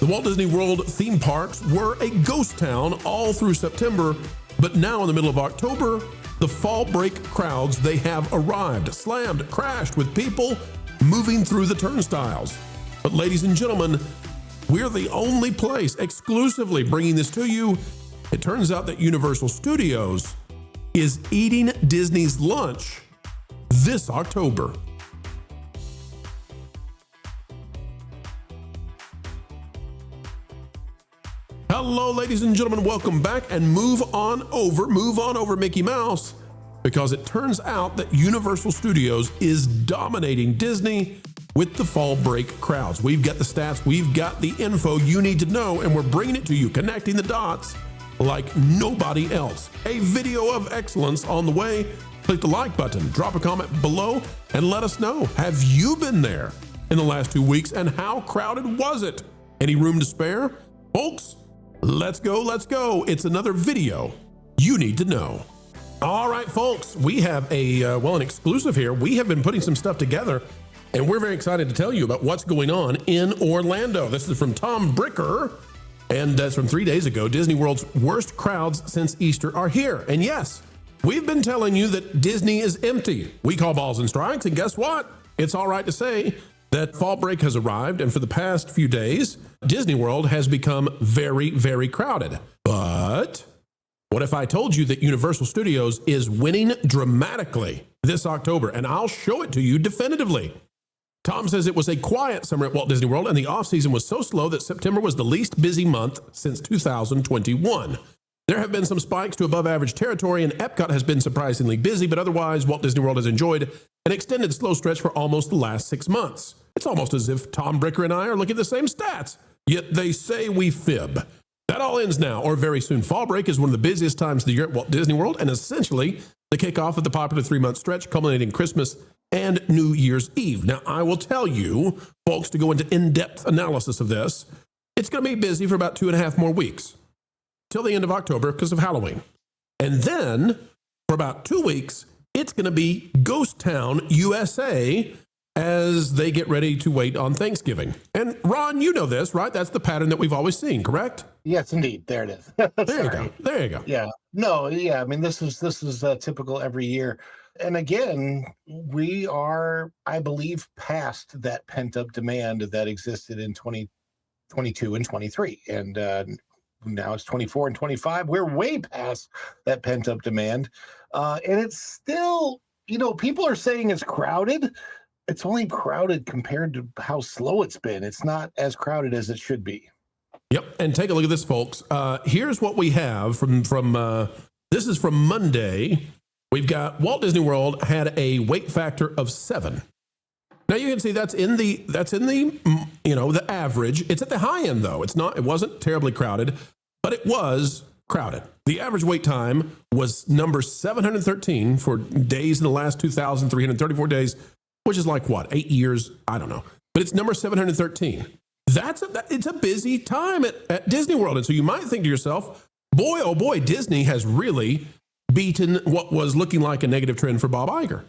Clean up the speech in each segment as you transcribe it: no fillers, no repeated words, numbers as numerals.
The Walt Disney World theme parks were a ghost town all through September, but now in the middle of October, the fall break crowds, they have arrived, slammed, crashed with people moving through the turnstiles. But ladies and gentlemen, we're the only place exclusively bringing this to you. It turns out that Universal Studios is eating Disney's lunch this October. Hello, ladies and gentlemen, welcome back, and move on over Mickey Mouse, because it turns out that Universal Studios is dominating Disney with the fall break crowds. We've got the stats, we've got the info you need to know, and we're bringing it to you, connecting the dots like nobody else. A video of excellence on the way. Click the like button, drop a comment below, and let us know, have you been there in the last 2 weeks, and how crowded was it? Any room to spare? Folks, let's go. It's another video you need to know. All right, folks, we have an exclusive here. We have been putting some stuff together, and we're very excited to tell you about what's going on in Orlando. This is from Tom Bricker, and that's from 3 days ago. Disney World's worst crowds since Easter are here. And yes, we've been telling you that Disney is empty. We call balls and strikes, and guess what? It's all right to say that fall break has arrived, and for the past few days, Disney World has become very, very crowded. But what if I told you that Universal Studios is winning dramatically this October? And I'll show it to you definitively. Tom says it was a quiet summer at Walt Disney World, and the off-season was so slow that September was the least busy month since 2021. There have been some spikes to above average territory, and Epcot has been surprisingly busy, but otherwise, Walt Disney World has enjoyed an extended slow stretch for almost the last 6 months. It's almost as if Tom Bricker and I are looking at the same stats, yet they say we fib. That all ends now, or very soon. Fall break is one of the busiest times of the year at Walt Disney World, and essentially the kickoff of the popular 3-month stretch culminating Christmas and New Year's Eve. Now, I will tell you, folks, to go into in-depth analysis of this, it's going to be busy for about 2.5 more weeks, till the end of October because of Halloween. And then, for about 2 weeks, it's going to be Ghost Town, USA, as they get ready to wait on Thanksgiving. And Ron, you know this, right? That's the pattern that we've always seen, correct? Yes, indeed. There it is. There you go. Yeah. No, yeah. I mean, this is typical every year. And again, we are, I believe, past that pent-up demand that existed in 2022 and 23. And now it's 24 and 25. We're way past that pent-up demand. And it's still, people are saying it's crowded. It's only crowded compared to how slow it's been. It's not as crowded as it should be. Yep. And take a look at this, folks. Here's what we have from this is from Monday. We've got Walt Disney World had a wait factor of 7. Now you can see that's in the the average. It's at the high end though. It wasn't terribly crowded, but it was crowded. The average wait time was number 713 for days in the last 2,334 days, which is like what, 8 years? I don't know. But it's number 713. It's a busy time at Disney World. And so you might think to yourself, boy, oh boy, Disney has really beaten what was looking like a negative trend for Bob Iger.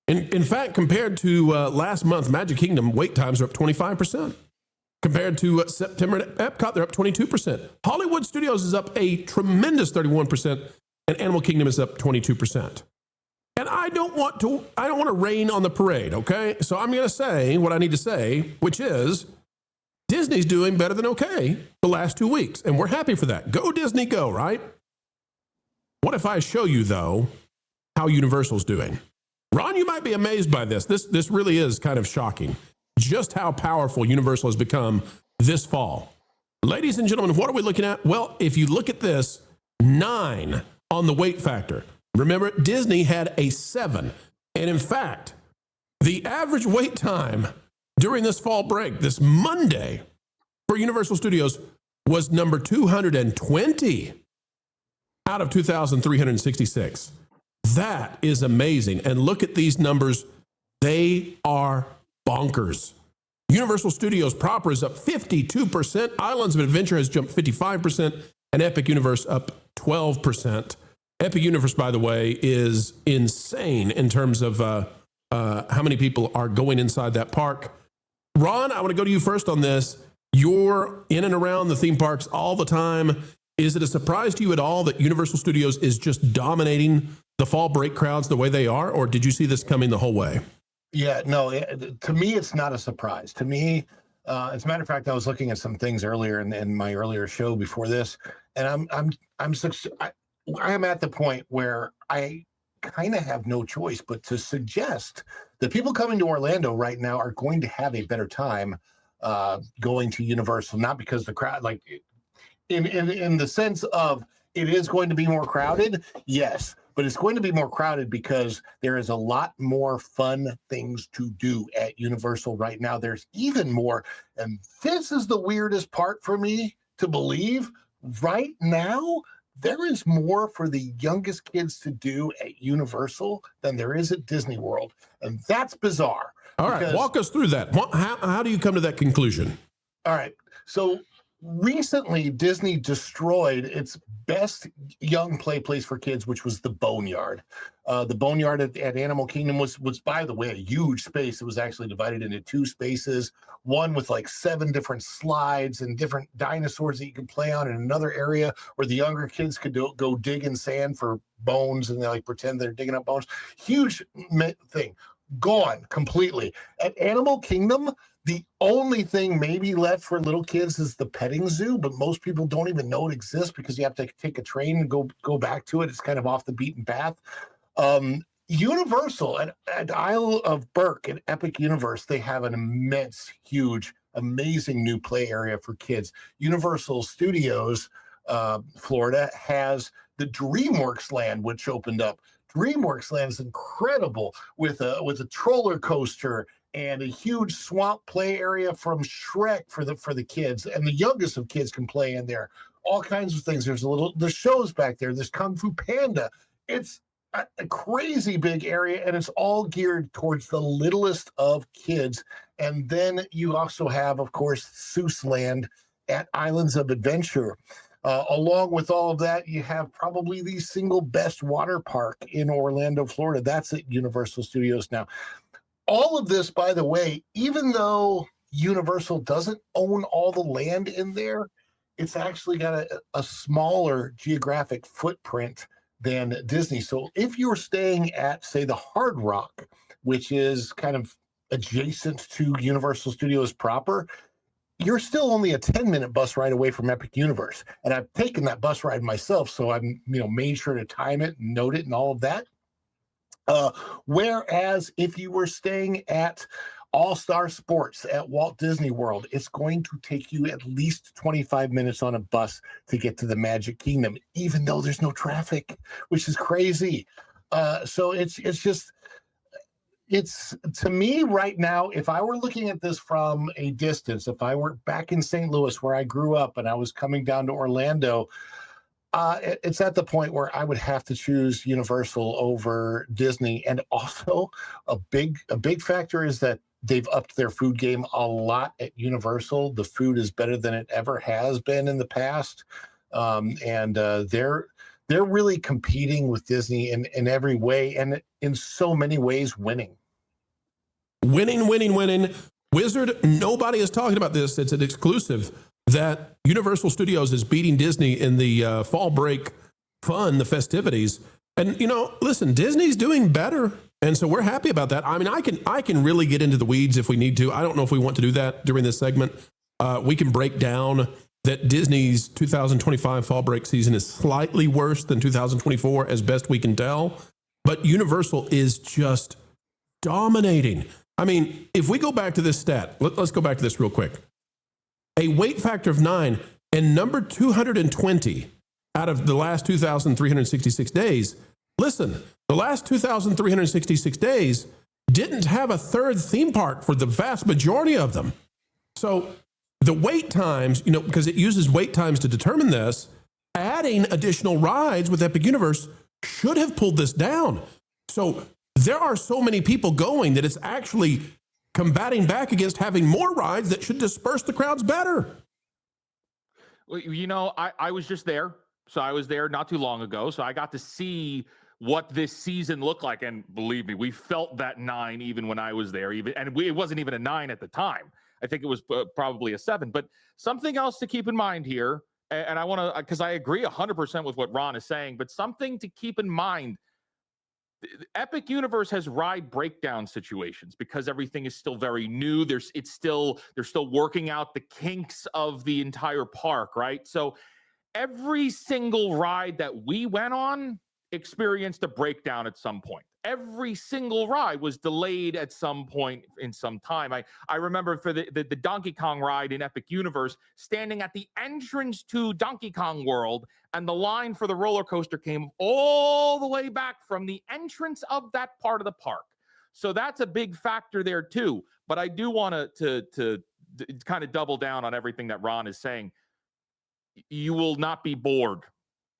In fact, compared to last month, Magic Kingdom wait times are up 25%. Compared to September at Epcot, they're up 22%. Hollywood Studios is up a tremendous 31%, and Animal Kingdom is up 22%. And I don't want to rain on the parade, okay? So I'm going to say what I need to say, which is Disney's doing better than okay the last 2 weeks, and we're happy for that. Go Disney, go, right? What if I show you, though, how Universal's doing? Ron, you might be amazed by this. This really is kind of shocking, just how powerful Universal has become this fall. Ladies and gentlemen, what are we looking at? Well, if you look at this, 9 on the wait factor. Remember, Disney had a 7. And in fact, the average wait time during this fall break, this Monday, for Universal Studios was number 220 out of 2,366. That is amazing. And look at these numbers. They are bonkers. Universal Studios proper is up 52%. Islands of Adventure has jumped 55%. And Epic Universe up 12%. Epic Universe, by the way, is insane in terms of how many people are going inside that park. Ron, I want to go to you first on this. You're in and around the theme parks all the time. Is it a surprise to you at all that Universal Studios is just dominating the fall break crowds the way they are, or did you see this coming the whole way? Yeah, no, to me, it's not a surprise. To me, as a matter of fact, I was looking at some things earlier in my earlier show before this, and I am at the point where I kind of have no choice but to suggest that people coming to Orlando right now are going to have a better time going to Universal, not because the crowd, like in the sense of it is going to be more crowded, yes, but it's going to be more crowded because there is a lot more fun things to do at Universal right now. There's even more, and this is the weirdest part for me to believe. Right now, there is more for the youngest kids to do at Universal than there is at Disney World, and that's bizarre. All right, walk us through that. How do you come to that conclusion? All right, so recently Disney destroyed its best young play place for kids, which was the Boneyard. The Boneyard at Animal Kingdom was, by the way, a huge space. It was actually divided into two spaces, one with like 7 different slides and different dinosaurs that you could play on, and another area where the younger kids could go dig in sand for bones, and they like pretend they're digging up bones. Huge thing. Gone completely. At Animal Kingdom, the only thing maybe left for little kids is the petting zoo, but most people don't even know it exists because you have to take a train and go back to it. It's kind of off the beaten path. Universal at Isle of Berk and Epic Universe, they have an immense, huge, amazing new play area for kids. Universal Studios Florida has the DreamWorks Land, which opened up. DreamWorks Land is incredible with a troller coaster and a huge swamp play area from Shrek for the kids, and the youngest of kids can play in there. All kinds of things. There's shows back there. There's Kung Fu Panda. It's a crazy big area, and it's all geared towards the littlest of kids. And then you also have, of course, Seuss Land at Islands of Adventure. Along with all of that, you have probably the single best water park in Orlando, Florida. That's at Universal Studios now. All of this, by the way, even though Universal doesn't own all the land in there, it's actually got a smaller geographic footprint than Disney. So if you're staying at, say, the Hard Rock, which is kind of adjacent to Universal Studios proper, you're still only a 10-minute bus ride away from Epic Universe. And I've taken that bus ride myself, so I've made sure to time it and note it and all of that. Whereas if you were staying at All-Star Sports at Walt Disney World, it's going to take you at least 25 minutes on a bus to get to the Magic Kingdom, even though there's no traffic, which is crazy. So it's to me right now, if I were looking at this from a distance, if I were back in St. Louis where I grew up and I was coming down to Orlando, it's at the point where I would have to choose Universal over Disney. And also a big factor is that they've upped their food game a lot at Universal. The food is better than it ever has been in the past. And they're really competing with Disney in every way, and in so many ways winning. Winning. Wizard, nobody is talking about this. It's an exclusive that Universal Studios is beating Disney in the fall break fun, the festivities. And, listen, Disney's doing better. And so we're happy about that. I mean, I can really get into the weeds if we need to. I don't know if we want to do that during this segment. We can break down that Disney's 2025 fall break season is slightly worse than 2024 as best we can tell. But Universal is just dominating. I mean, if we go back to this stat, let's go back to this real quick. A weight factor of 9 and number 220 out of the last 2,366 days. Listen, the last 2,366 days didn't have a third theme park for the vast majority of them. So the wait times, because it uses wait times to determine this, adding additional rides with Epic Universe should have pulled this down. So there are so many people going that it's actually combating back against having more rides that should disperse the crowds better. Well, I was just there. So I was there not too long ago. So I got to see what this season looked like. And believe me, we felt that 9 even when I was there. It wasn't even a 9 at the time. I think it was probably a 7. But something else to keep in mind here, and I want to, because I agree 100% with what Ron is saying, but something to keep in mind. Epic Universe has ride breakdown situations because everything is still very new. They're still working out the kinks of the entire park, right? So every single ride that we went on experienced a breakdown at some point. Every single ride was delayed at some point in some time. I remember for the Donkey Kong ride in Epic Universe, standing at the entrance to Donkey Kong World, and the line for the roller coaster came all the way back from the entrance of that part of the park. So that's a big factor there too. But I do want to kind of double down on everything that Ron is saying. You will not be bored.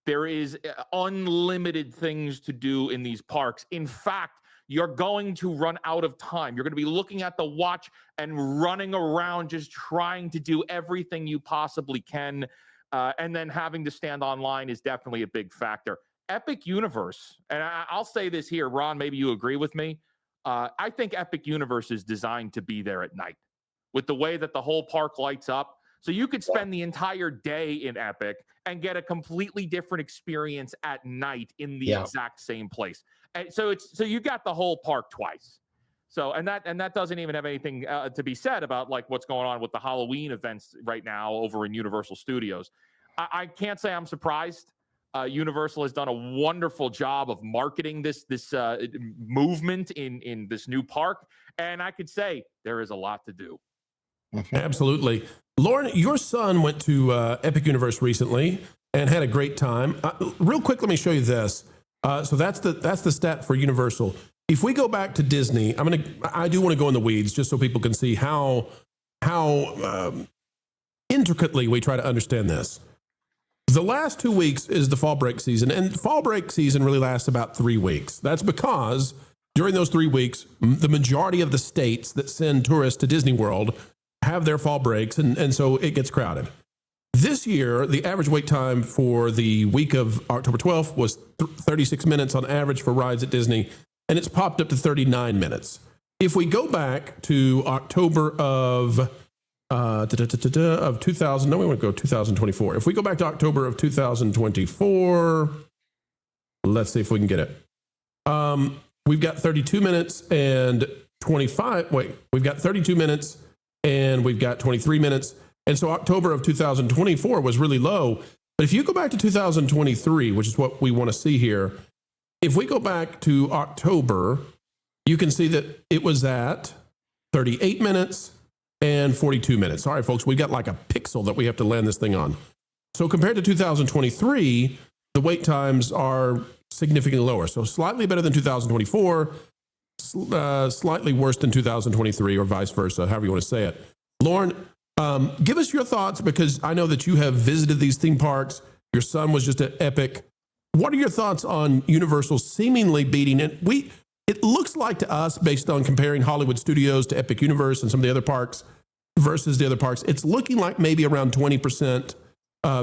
There is unlimited things to do in these parks. In fact, you're going to run out of time. You're going to be looking at the watch and running around just trying to do everything you possibly can. And then having to stand online is definitely a big factor. Epic Universe, and I'll say this here, Ron, maybe you agree with me. I think Epic Universe is designed to be there at night with the way that the whole park lights up. So you could spend the entire day in Epic and get a completely different experience at night in the exact same place. And so you got the whole park twice. So and that doesn't even have anything to be said about like what's going on with the Halloween events right now over in Universal Studios. I can't say I'm surprised. Universal has done a wonderful job of marketing this movement in this new park, and I could say there is a lot to do. Absolutely. Lauren, your son went to Epic Universe recently and had a great time. Real quick, let me show you this. So that's the stat for Universal. If we go back to Disney, I do want to go in the weeds just so people can see how intricately we try to understand this. The last 2 weeks is the fall break season, and fall break season really lasts about 3 weeks. That's because during those 3 weeks, the majority of the states that send tourists to Disney World have their fall breaks, and so it gets crowded. This year, the average wait time for the week of October 12th was 36 minutes on average for rides at Disney, and it's popped up to 39 minutes. If we go back to October of 2000, no, we want to go 2024. If we go back to October of 2024, let's see if we can get it. We've got 32 minutes and 25. Wait, we've got 32 minutes and we've got 23 minutes. And so October of 2024 was really low. But if you go back to 2023, which is what we want to see here, if we go back to October, you can see that it was at 38 minutes and 42 minutes. Sorry, folks, we got like a pixel that we have to land this thing on. So compared to 2023, the wait times are significantly lower. So slightly better than 2024, slightly worse than 2023, or vice versa, however you want to say it. Lauren, give us your thoughts, because I know that you have visited these theme parks. Your son was just at Epic. What are your thoughts on Universal seemingly beating it? It looks like to us, based on comparing Hollywood Studios to Epic Universe and some of the other parks versus the other parks, it's looking like maybe around 20%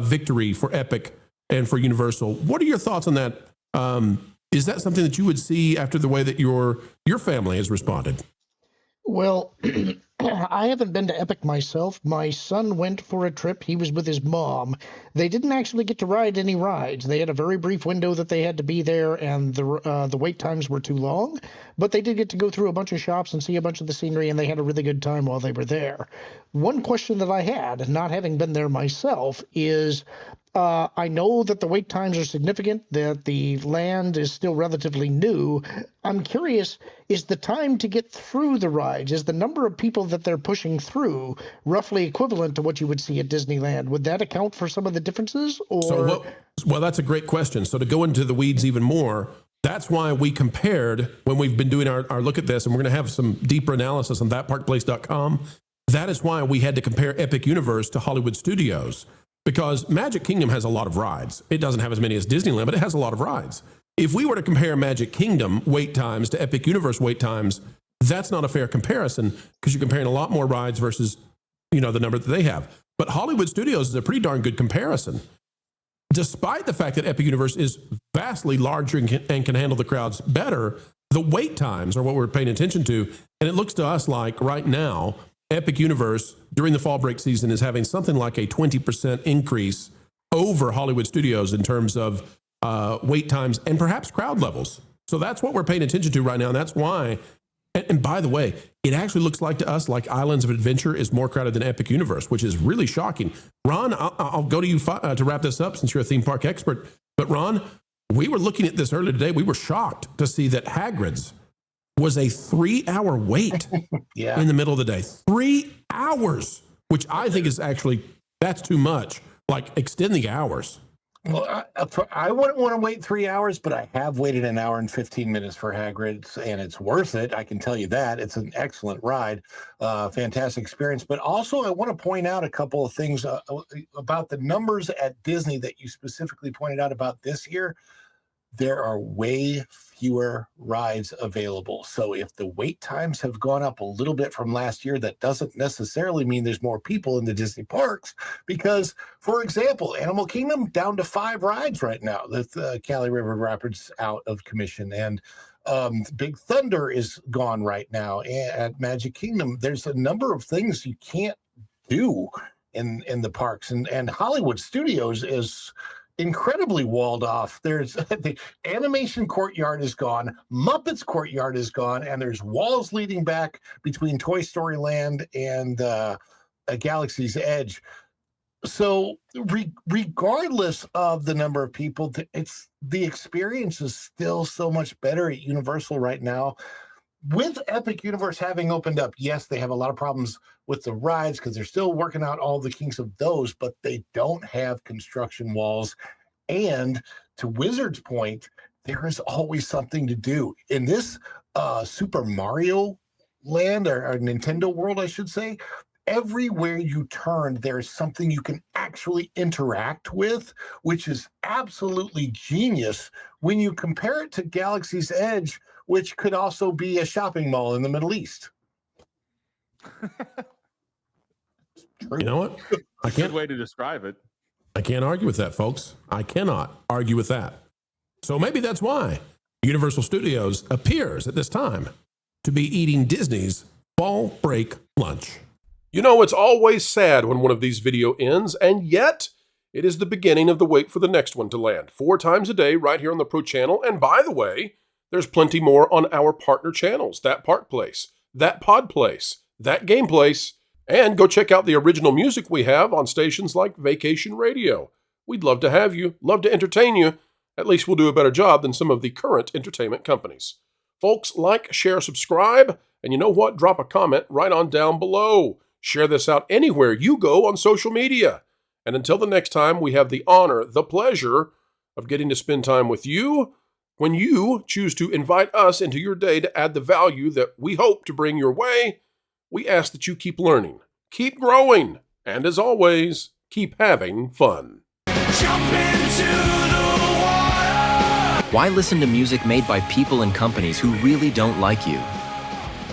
victory for Epic and for Universal. What are your thoughts on that? Is that something that you would see after the way that your family has responded? Well, I haven't been to Epic myself. My son went for a trip. He was with his mom. They didn't actually get to ride any rides. They had a very brief window that they had to be there, and the wait times were too long. But they did get to go through a bunch of shops and see a bunch of the scenery, and they had a really good time while they were there. One question that I had, not having been there myself, is I know that the wait times are significant, that the land is still relatively new. I'm curious, is the time to get through the rides, is the number of people that they're pushing through roughly equivalent to what you would see at Disneyland? Would that account for some of the differences? Or well, that's a great question. So to go into the weeds even more, that's why we compared, when we've been doing our look at this, and we're going to have some deeper analysis on thatparkplace.com. That is why we had to compare Epic Universe to Hollywood Studios, because Magic Kingdom has a lot of rides. It doesn't have as many as Disneyland, but it has a lot of rides. If we were to compare Magic Kingdom wait times to Epic Universe wait times, that's not a fair comparison, because you're comparing a lot more rides versus, the number that they have. But Hollywood Studios is a pretty darn good comparison. Despite the fact that Epic Universe is vastly larger and can handle the crowds better, the wait times are what we're paying attention to. And it looks to us like right now, Epic Universe during the fall break season is having something like a 20% increase over Hollywood Studios in terms of wait times and perhaps crowd levels. So that's what we're paying attention to right now. And that's why, and by the way, it actually looks like to us like Islands of Adventure is more crowded than Epic Universe, which is really shocking. Ron, I'll go to you to wrap this up since you're a theme park expert. But Ron, we were looking at this earlier today. We were shocked to see that Hagrid's was a 3-hour wait in the middle of the day. 3 hours, which I think is actually, that's too much. Like, extend the hours. Well, I wouldn't want to wait 3 hours, but I have waited an hour and 15 minutes for Hagrid's, and it's worth it. I can tell you that. It's an excellent ride, fantastic experience. But also, I want to point out a couple of things about the numbers at Disney that you specifically pointed out about this year. There are way fewer rides available. So if the wait times have gone up a little bit from last year, that doesn't necessarily mean there's more people in the Disney parks. Because, for example, Animal Kingdom down to 5 rides right now. The Cali River Rapids out of commission, and Big Thunder is gone right now. And at Magic Kingdom, there's a number of things you can't do in the parks, and Hollywood Studios is incredibly walled off. There's the animation courtyard is gone, Muppets courtyard is gone, and there's walls leading back between Toy Story Land and Galaxy's Edge. So regardless of the number of people, the experience is still so much better at Universal right now. With Epic Universe having opened up, yes, they have a lot of problems with the rides because they're still working out all the kinks of those, but they don't have construction walls. And to Wizard's point, there is always something to do. In this Super Mario Land, or Nintendo World, I should say, everywhere you turn, there's something you can actually interact with, which is absolutely genius when you compare it to Galaxy's Edge, which could also be a shopping mall in the Middle East. You know what? I can't. Good way to describe it. I can't argue with that, folks. I cannot argue with that. So maybe that's why Universal Studios appears at this time to be eating Disney's fall break lunch. You know, it's always sad when one of these video ends, and yet it is the beginning of the wait for the next one to land. 4 times a day right here on the Pro Channel. And by the way, there's plenty more on our partner channels, That Park Place, That Pod Place, That Game Place, and go check out the original music we have on stations like Vacation Radio. We'd love to have you, love to entertain you. At least we'll do a better job than some of the current entertainment companies. Folks, like, share, subscribe, and you know what? Drop a comment right on down below. Share this out anywhere you go on social media. And until the next time, we have the honor, the pleasure of getting to spend time with you when you choose to invite us into your day to add the value that we hope to bring your way. We ask that you keep learning, keep growing, and as always, keep having fun. Jump into the water. Why listen to music made by people and companies who really don't like you?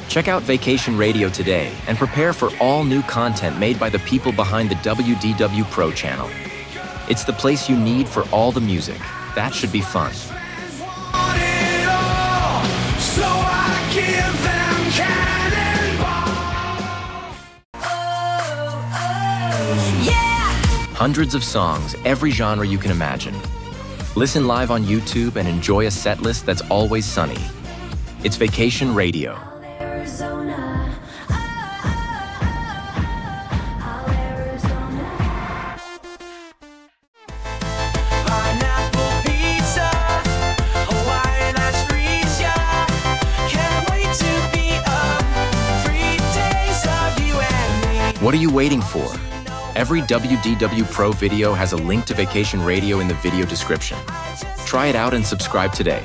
Check out Vacation Radio today and prepare for all new content made by the people behind the WDW Pro Channel. It's the place you need for all the music. That should be fun. Hundreds of songs, every genre you can imagine. Listen live on YouTube and enjoy a set list that's always sunny. It's Vacation Radio. What are you waiting for? Every WDW Pro video has a link to Vacation Radio in the video description. Try it out and subscribe today.